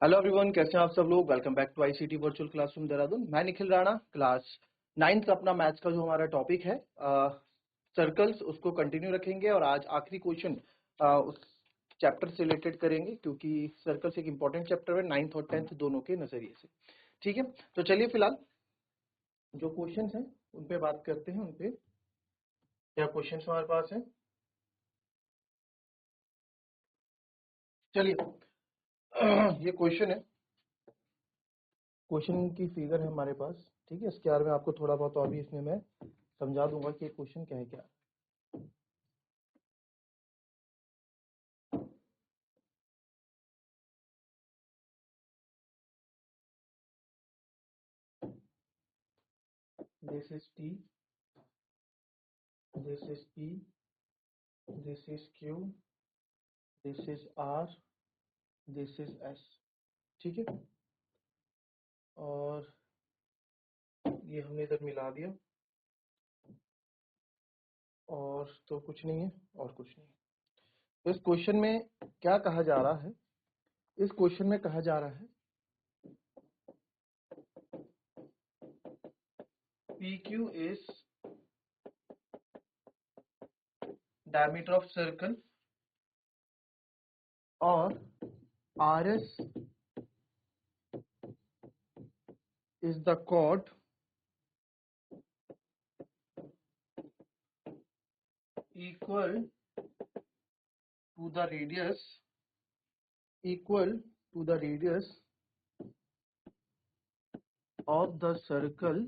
Hello everyone, कैसे हैं आप सब लोग। Welcome back to ICT virtual classroom Dehradun. मैं निखिल राणा, क्लास 9th का अपना मैथ्स का जो हमारा टॉपिक है सर्कल्स, उसको कंटिन्यू रखेंगे और आज आखिरी क्वेश्चन उस चैप्टर से रिलेटेड करेंगे, क्योंकि सर्कल्स एक इंपॉर्टेंट चैप्टर है 9th और 10th दोनों के नजरिए से। ठीक है, तो चलिए फिलहाल जो क्वेश्चन हैं उन पे बात करते हैं। उन पे क्या क्वेश्चन हमारे पास है, चलिए। ये क्वेश्चन है, क्वेश्चन की फिगर है हमारे पास। ठीक है, इसके बारे में आपको थोड़ा बहुत और भी इसमें मैं समझा दूंगा कि क्वेश्चन क्या है क्या। This is T, this is P, this is Q, this is R, this is S। ठीक है, और ये हमने इधर मिला दिया, और तो कुछ नहीं है और कुछ नहीं है। तो इस क्वेश्चन में क्या कहा जा रहा है, इस क्वेश्चन में कहा जा रहा है PQ is diameter of circle और RS is the chord equal to the radius of the circle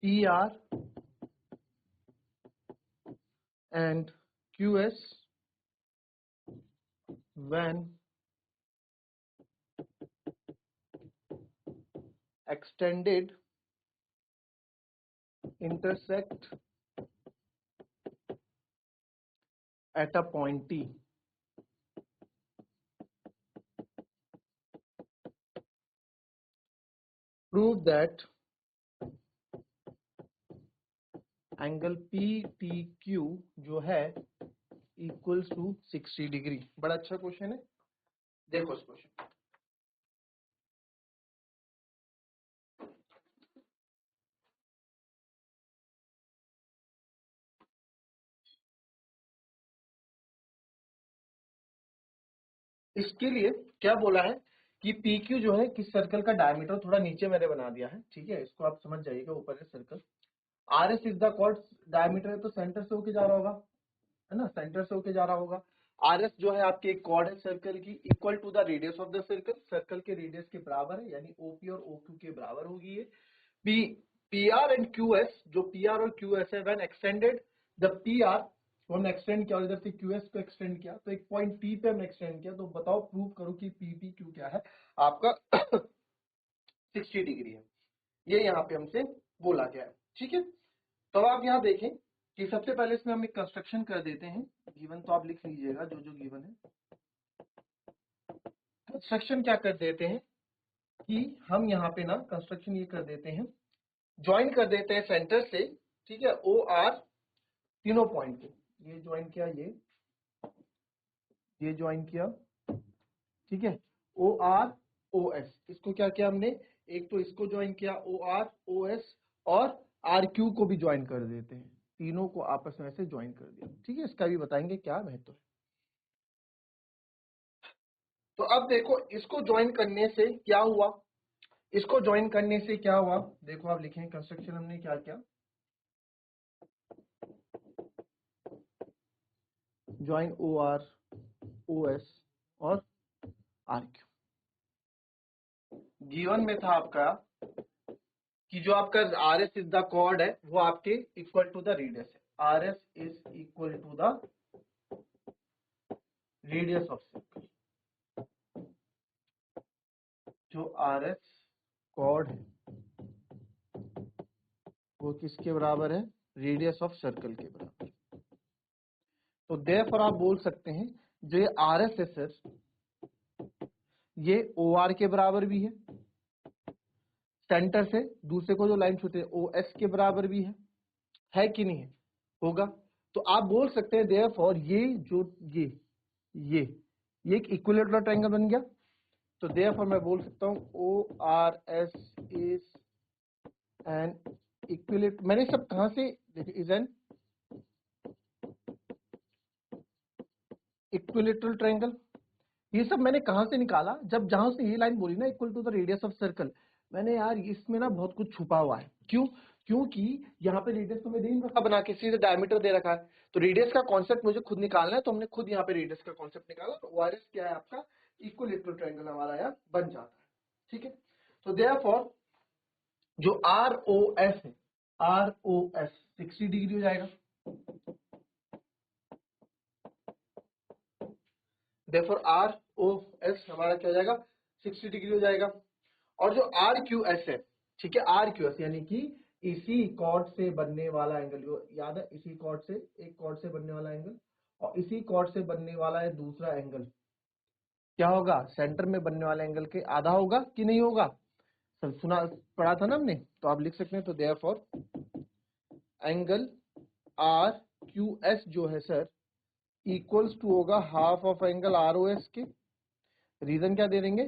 PR and QS when extended intersect at a point T। Prove that angle PTQ जो है equals to 60 degree. बड़ा अच्छा question है, देखो इस question. इसके लिए क्या बोला है कि PQ जो है किस सर्कल का डायमीटर, थोड़ा नीचे मैंने बना दिया है। ठीक है, इसको आप समझ जाइएगा, ऊपर है circle. RS is the chord, diameter है तो सेंटर से होके जा रहा होगा, है ना, सेंटर से होके जा रहा होगा। RS जो है आपकी एक कॉर्ड है सर्कल की, equal to the radius of the circle, circle के रेडियस के बराबर है, यानी OP और OQ के बराबर होगी ये। PR एंड QS, जो PR और QS है, व्हेन एक्सटेंडेड, जब PR को हमने एक्सटेंड किया और इधर से QS को एक्सटेंड किया, तो एक पॉइंट T पे हमने एक्सटेंड किया, तो बताओ प्रूव करो कि PPQ क्या है आपका 60 डिग्री है। ये यहाँ पे हमसे बोला गया है। ठीक है, तो आप यहाँ देखें कि सबसे पहले इसमें हम एक कंस्ट्रक्शन कर देते हैं। गिवन तो आप लिख लीजिएगा जो जो गिवन है। कंस्ट्रक्शन क्या कर देते हैं कि हम यहाँ पे ना कंस्ट्रक्शन ये कर देते हैं, ज्वाइन कर देते हैं सेंटर से। ठीक है, OR तीनों पॉइंट को, ये ज्वाइन किया, ये ज्वाइन किया। ठीक है, OR OS, इसको क्या किया हमने, एक तो इसको ज्वाइन किया OR OS, और RQ को भी ज्वाइन कर देते हैं, तीनों को आपस में ऐसे ज्वाइन कर दिया। ठीक है, इसका भी बताएंगे क्या महत्व है। तो अब देखो, इसको ज्वाइन करने से क्या हुआ, इसको ज्वाइन करने से क्या हुआ, देखो आप लिखें कंस्ट्रक्शन हमने क्या किया, ज्वाइन OR OS और RQ। गिवन में था आपका कि जो आपका RS इज द कॉर्ड है, वो आपके इक्वल टू द रेडियस है। RS is equal to the radius of circle. जो RS कॉर्ड है वो किसके बराबर है, रेडियस ऑफ सर्कल के बराबर। तो देयरफॉर आप बोल सकते हैं जो ये RS है सर, ये OR के बराबर भी है, सेंटर से दूसरे को जो लाइन छूते हैं OS के बराबर भी है कि नहीं है, होगा। तो आप बोल सकते हैं देयरफॉर ये जो ये ये एक इक्विलेटरल ट्रायंगल बन गया। तो देयरफॉर मैं बोल सकता हूँ ORS इज एन इक्विलेट, मैंने सब कहां से देखिए, इज एन इक्विलेटरल ट्रायंगल। ये सब मैंने कहां से निकाला, जब जहां से ये लाइन बोली ना equal to the radius of circle, मैंने यार इसमें ना बहुत कुछ छुपा हुआ है। क्यों? क्योंकि यहाँ पे रेडियस तो मैं दे नहीं रखा बना के, सीधे डायमीटर दे रखा है। तो रेडियस का कॉन्सेप्ट मुझे खुद निकालना है, तो हमने खुद यहाँ पे रेडियस का कॉन्सेप्ट निकाला। तो ORS क्या है आपका, इक्विलेटरल ट्रायंगल हमारा यार बन जाता है। ठीक है, तो देयरफॉर जो ROS है, ROS 60 डिग्री हो जाएगा। देयरफॉर ROS हमारा क्या हो जाएगा, 60 डिग्री हो जाएगा। और जो RQS है, ठीक है, RQS यानी कि इसी कॉर्ड से बनने वाला एंगल, याद है, इसी कॉर्ड से, एक कॉर्ड से बनने वाला एंगल और इसी कॉर्ड से बनने वाला है दूसरा एंगल, क्या होगा, सेंटर में बनने वाले एंगल के आधा होगा कि नहीं होगा? सब सुना पढ़ा था ना हमने, तो आप लिख सकते हैं। तो देयरफॉर एंगल RQS जो है सर इक्वल्स टू होगा हाफ ऑफ एंगल ROS के। रीजन क्या दे देंगे,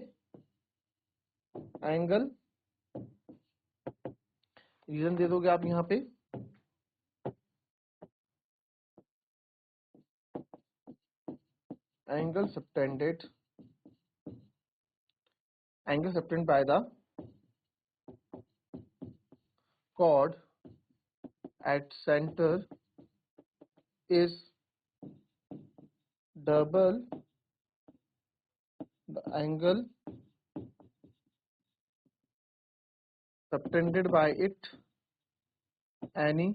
एंगल, रीजन दे दोगे आप यहाँ पे, angle subtended by the chord at center is double the angle subtended by it any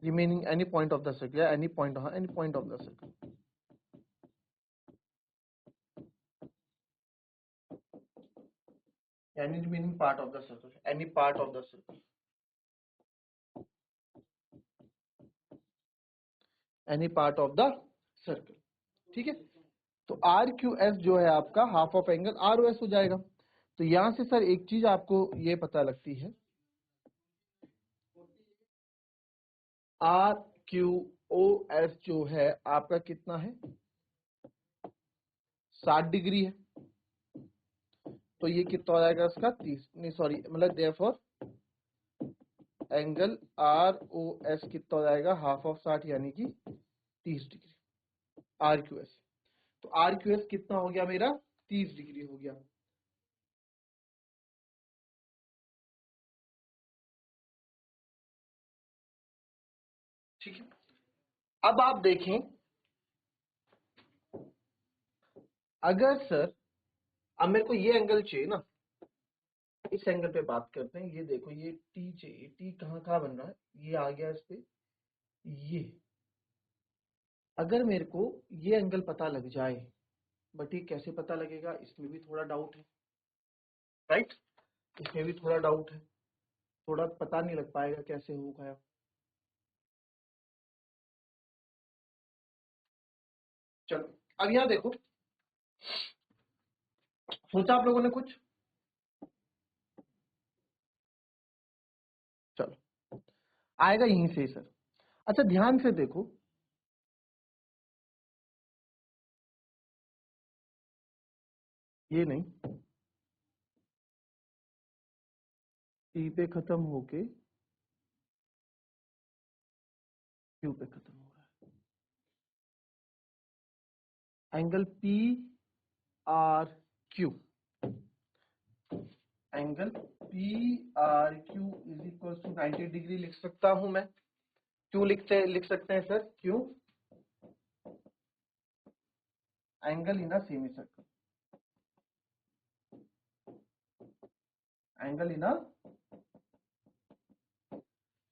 remaining any point of the circle, या any point of the circle। Any remaining part of the circle, any part of the circle, any part of the circle। ठीक है, तो RQS जो है आपका half of angle ROS हो जाएगा। तो यहां से सर एक चीज आपको ये पता लगती है, RQOS जो है आपका कितना है, 60 डिग्री है। तो ये कितना हो जाएगा इसका, 30, नहीं सॉरी, मतलब देयरफॉर एंगल ROS कितना हो जाएगा, हाफ ऑफ 60 यानी कि 30 डिग्री RQS। तो RQS कितना हो गया मेरा, 30 डिग्री हो गया। ठीक है, अब आप देखें, अगर सर अब मेरे को ये एंगल चाहिए ना, इस एंगल पे बात करते हैं। ये देखो, ये T चाहिए, T कहाँ कहाँ बन रहा है, ये आ गया इस पे, ये अगर मेरे को ये एंगल पता लग जाए, बट ये कैसे पता लगेगा, इसमें भी थोड़ा डाउट है, राइट, इसमें भी थोड़ा डाउट है, थोड़ा पता नहीं लग पाएगा कैसे होगा। चलो अब यहाँ देखो, सोचा आप लोगों ने कुछ, चलो आएगा यहीं से सर। अच्छा ध्यान से देखो, ये नहीं, T पे खत्म होके Q पे खत्म हो रहा है, angle PRQ, angle PRQ is equal to 90 degree लिख सकता हूं मैं। क्यों लिख सकते हैं सर, क्यों, angle in a semi circle, angle in a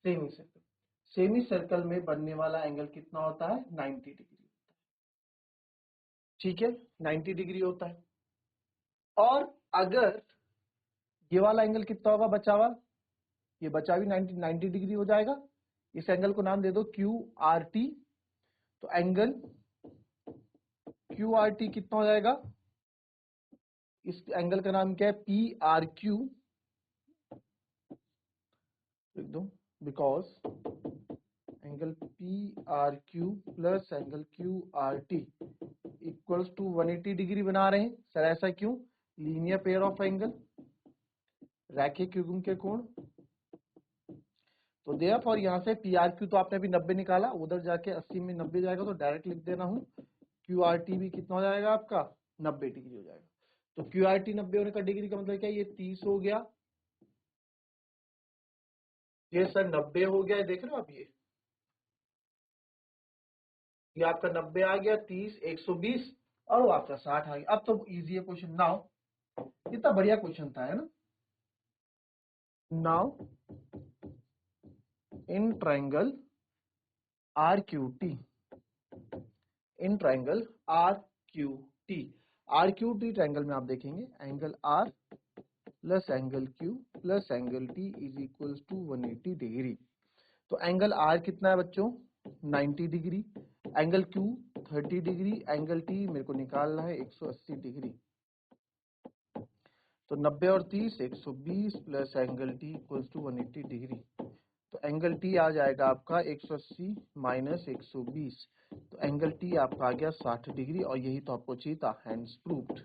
semi circle, semi circle में बनने वाला एंगल कितना होता है, 90 डिग्री। ठीक है, 90 डिग्री होता है। और अगर ये वाला एंगल कितना होगा बचा हुआ, ये बचा भी 90 डिग्री हो जाएगा। इस एंगल को नाम दे दो QRT। तो एंगल QRT कितना हो जाएगा, इस एंगल का नाम क्या है, PRQ लिख दो, because angle PRQ plus angle QRT equals to 180 degree बना रहे हैं सर, ऐसा क्यों? लीनियर पेयर ऑफ एंगल, रैखिक युग्म के कोण। तो देयरफॉर यहाँ से पी आर क्यू तो आपने अभी 90 निकाला, उधर जाके 80 में 90 जाएगा तो डायरेक्ट लिख देना हूँ, क्यू आर टी भी कितना हो जाएगा आपका 90 डिग्री हो जाएगा। तो क्यू आर टी 90 होने का डिग्री का मतलब क्या, ये 30 हो गया, ये सर 90 हो गया, देख रहे हो आप, ये आपका 90 आ गया, 30 120 और वो आपका 60 आ गया। अब तो इजी है क्वेश्चन। नाउ कितना बढ़िया क्वेश्चन था, है ना। Now in triangle R Q T, in triangle R Q T, R Q T triangle में आप देखेंगे angle R plus angle Q plus angle T is equal to 180 degree. तो एंगल आर कितना है बच्चों 90 degree, angle Q 30 degree, angle T मेरे को निकालना है 180 डिग्री। तो 90 और 30 120 plus angle T equals to 180 degree. तो एंगल टी आ जाएगा आपका 180 माइनस 120, तो एंगल टी आपका आ गया 60 डिग्री, और यही तो आपको चाहिए था, हैंड्स प्रूव्ड।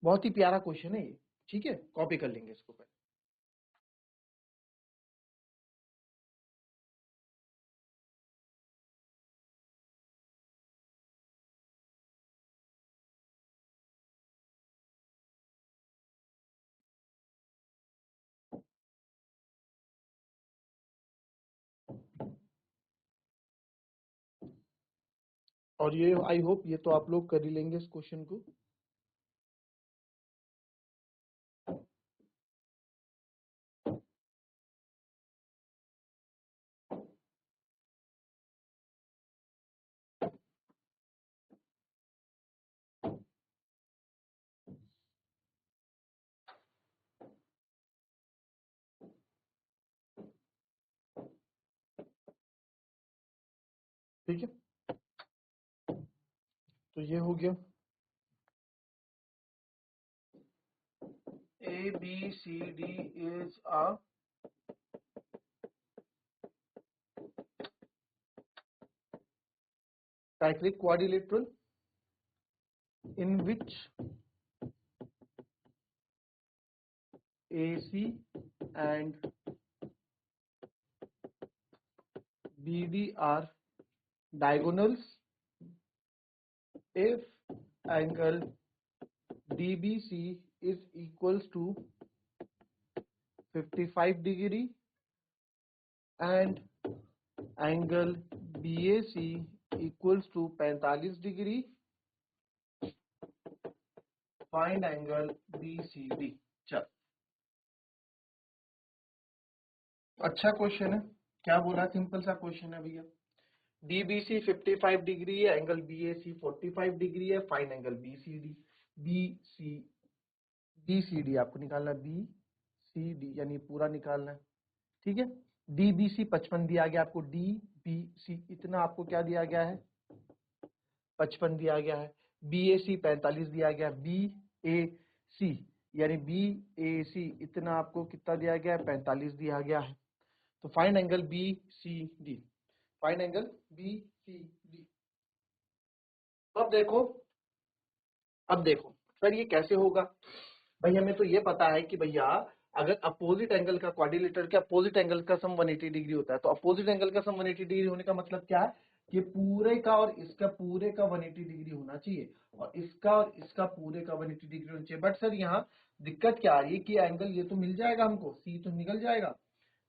बहुत ही प्यारा क्वेश्चन है ये, ठीक है, कॉपी कर लेंगे इसको पहले। और ये आई होप ये तो आप लोग कर ही लेंगे इस क्वेश्चन को। ठीक है, तो ये हो गया A B C D is a cyclic quadrilateral in which AC and BD are diagonals if angle DBC is equals to 55 degree and angle BAC equals to 45 degree, find angle BCD। चल अच्छा question है, क्या बोला, simple सा question है भैया। DBC 55 degree है, angle BAC 45 degree है, फाइन एंगल BCD। BCD आपको निकालना है, BCD यानी पूरा निकालना है, ठीक है। DBC 55 दिया गया आपको, DBC इतना आपको क्या दिया गया है 55 दिया गया है, BAC 45 दिया गया, BAC यानी BAC इतना आपको कितना दिया गया है 45 दिया गया है। तो find angle BCD, find angle BCD। अब देखो सर ये कैसे होगा भाई, हमें तो ये पता है कि भैया अगर अपोजिट एंगल का क्वाड्रिलेटरल के अपोजिट एंगल का सम 180 डिग्री होता है, तो अपोजिट एंगल का सम 180 डिग्री होने का मतलब क्या है कि पूरे का और इसका पूरे का 180 डिग्री होना चाहिए, और इसका पूरे का 180 डिग्री होना चाहिए। बट सर यहाँ दिक्कत क्या आ रही है कि एंगल ये तो मिल जाएगा हमको, सी तो निकल जाएगा,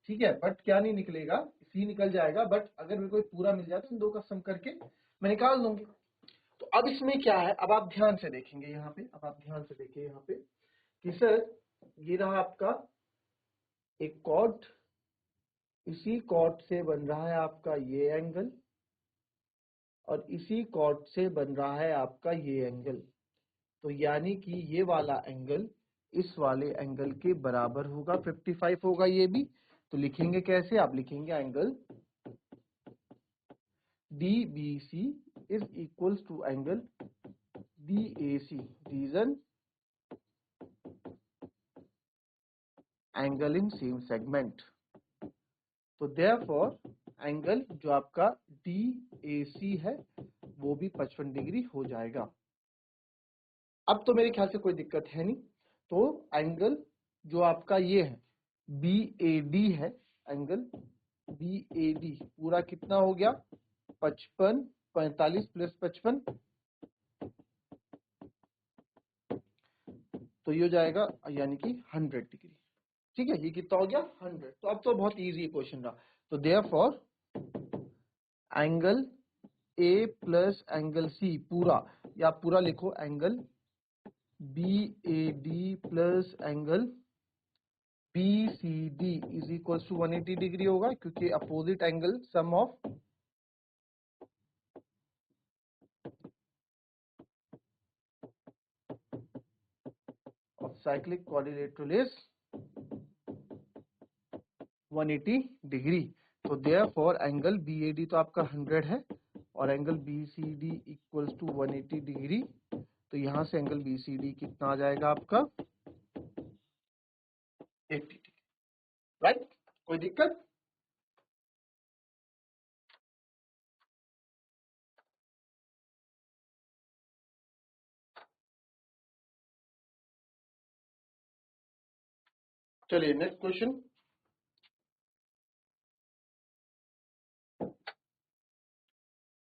ठीक है, बट क्या नहीं निकलेगा, सी निकल जाएगा, बट अगर मेरे को पूरा मिल जाए तो इन दो का सम करके मैं निकाल दूंगी। तो अब इसमें क्या है, अब आप ध्यान से देखेंगे यहाँ पे, अब आप ध्यान से देखिए यहाँ पे कि सर ये रहा आपका एक कॉर्ड, इसी कॉर्ड से बन रहा है आपका ये एंगल, और इसी कॉर्ड से बन रहा है आपका ये एंगल। तो यानी कि ये वाला एंगल इस वाले एंगल के बराबर होगा, 55 होगा ये भी। तो लिखेंगे कैसे, आप लिखेंगे angle DBC is equals to angle BAC, reason angle in same segment. तो देयरफॉर एंगल जो आपका DAC है वो भी 55 डिग्री हो जाएगा। अब तो मेरे ख्याल से कोई दिक्कत है नहीं। तो एंगल जो आपका ये है BAD है, एंगल BAD पूरा कितना हो गया 55, 45 प्लस 55, तो ये हो जाएगा यानी कि 100 डिग्री। ठीक है, ये कितना हो गया 100। तो अब तो बहुत इजी क्वेश्चन रहा। तो therefore angle A plus angle C पूरा, या पूरा लिखो angle BAD plus angle BCD is equal to 180 degree होगा, क्योंकि opposite angle sum of cyclic quadrilateral is 180 degree. तो देयरफॉर एंगल BAD तो आपका 100 है और angle BCD equals to 180 degree. तो यहां से एंगल BCD कितना आ जाएगा आपका 80 डिग्री। राइट, कोई दिक्कत? चलिए नेक्स्ट क्वेश्चन।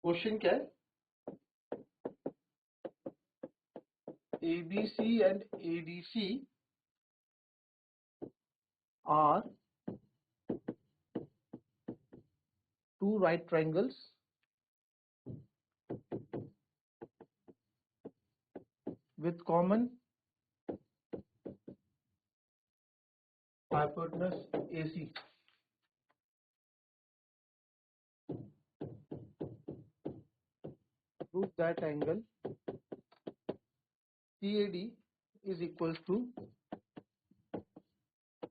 क्वेश्चन क्या है, ABC and ADC are two right triangles with common hypotenuse AC. Prove that angle CAD is equals to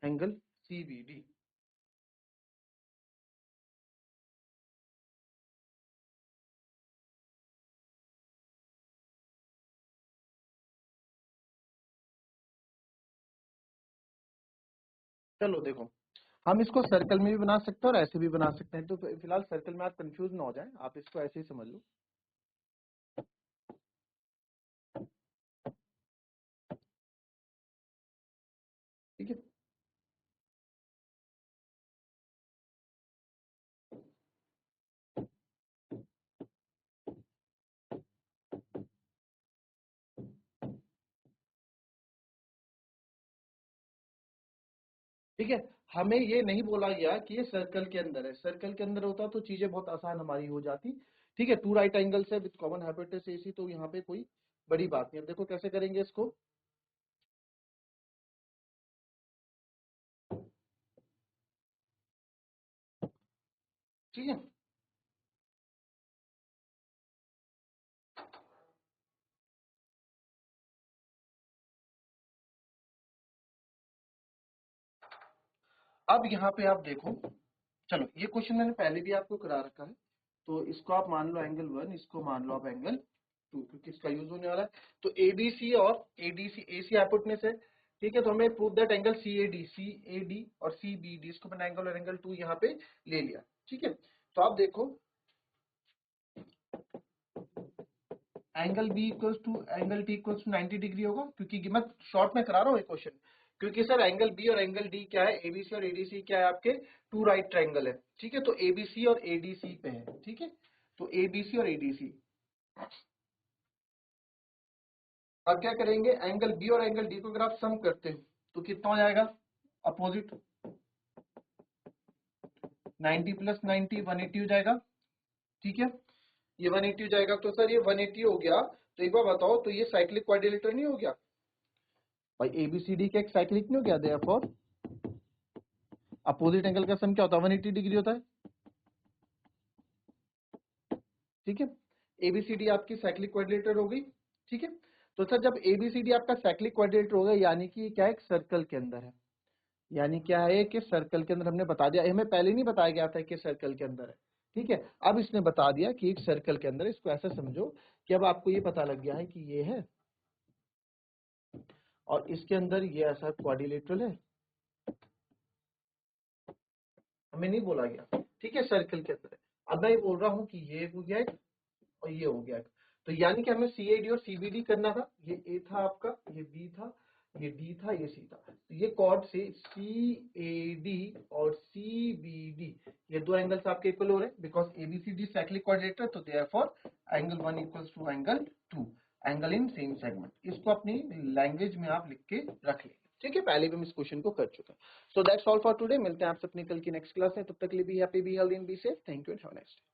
angle CBD. चलो देखो, हम इसको सर्कल में भी बना सकते हैं और ऐसे भी बना सकते हैं। तो फिलहाल सर्कल में आप कंफ्यूज ना हो जाए, आप इसको ऐसे ही समझ लो। ठीक है, ठीक है। हमें ये नहीं बोला गया कि ये सर्कल के अंदर है, सर्कल के अंदर होता तो चीजें बहुत आसान हमारी हो जाती। ठीक है, टू राइट एंगल्स है विद कॉमन हाइपोटेनस AC, तो यहाँ पे कोई बड़ी बात नहीं। अब देखो कैसे करेंगे इसको। ठीक है, अब यहाँ पे आप देखो, चलो ये क्वेश्चन मैंने पहले भी आपको करा रखा है। तो इसको आप मान लो एंगल 1, इसको मान लो आप एंगल 2, क्योंकि इसका यूज होने वाला है। तो ABC और ADC, AC हाइपोटेनस है। ठीक है, तो हमें प्रूव दैट एंगल CAD और CBD, इसको मैंने एंगल और एंगल 2 यहाँ पे ले लिया। ठीक है, तो आप देखो angle B equals to angle T equals to 90 degree होगा, क्योंकि मैं शॉर्ट में करा रहा हूँ ये क्वेश्चन, क्योंकि सर एंगल B और एंगल D क्या है, ABC और ADC क्या है, आपके टू राइट ट्रायंगल है। ठीक है, तो ABC और ADC पे है। ठीक है, तो ABC और ADC, अब क्या करेंगे, एंगल B और एंगल D को अगर आप सम करते हो तो कितना हो जाएगा, अपोजिट 90 प्लस 90 180 हो जाएगा। ठीक है, ये 180 हो जाएगा। तो सर ये 180 हो गया, तो एक बार बताओ, तो ये साइक्लिक क्वाड्रिलेटरल नहीं हो गया भाई? ABCD का एक साइक्लिक नहीं हो गया? देयरफॉर अपोजिट एंगल का सम क्या होता है, 180 डिग्री होता है। ठीक है, ABCD आपकी साइक्लिक क्वाड्रिलेटरल हो गई। ठीक है, तो सर जब ABCD आपका साइक्लिक क्वाड्रिलेटरल हो गया, यानी कि क्या है, एक सर्कल के अंदर है। यानी क्या है कि सर्कल के अंदर, हमने बता दिया, हमें पहले नहीं बताया गया था कि सर्कल के अंदर है। ठीक है, अब इसने बता दिया कि एक सर्कल के अंदर। इसको ऐसा समझो कि अब आपको ये पता लग गया है कि ये है और इसके अंदर ये ऐसा क्वाड्रिलेटरल है, हमें नहीं बोला गया। ठीक है, सर्कल के अंदर है। अब मैं ये बोल रहा हूँ कि ये हो गया एक, और ये हो गया। तो यानी कि हमें CAD और CBD करना था। ये A था आपका, ये B था, ये D था, ये C था। तो ये कॉर्ड से CAD और CBD ये दो एंगल्स आपके इक्वल हो रहे हैं, बिकॉज ABCD साइक्लिक क्वाड्रिलेटरल, तो therefore angle 1 equals to angle 2, angle in same segment. इसको अपनी लैंग्वेज में आप लिख के रख लें। ठीक है, पहले भी हम इस क्वेश्चन को कर चुके हैं। So that's all for today. मिलते हैं आपसे अपनी कल की नेक्स्ट क्लास में। तब तक के लिए be happy, be healthy and be safe. Thank you and have a nice day.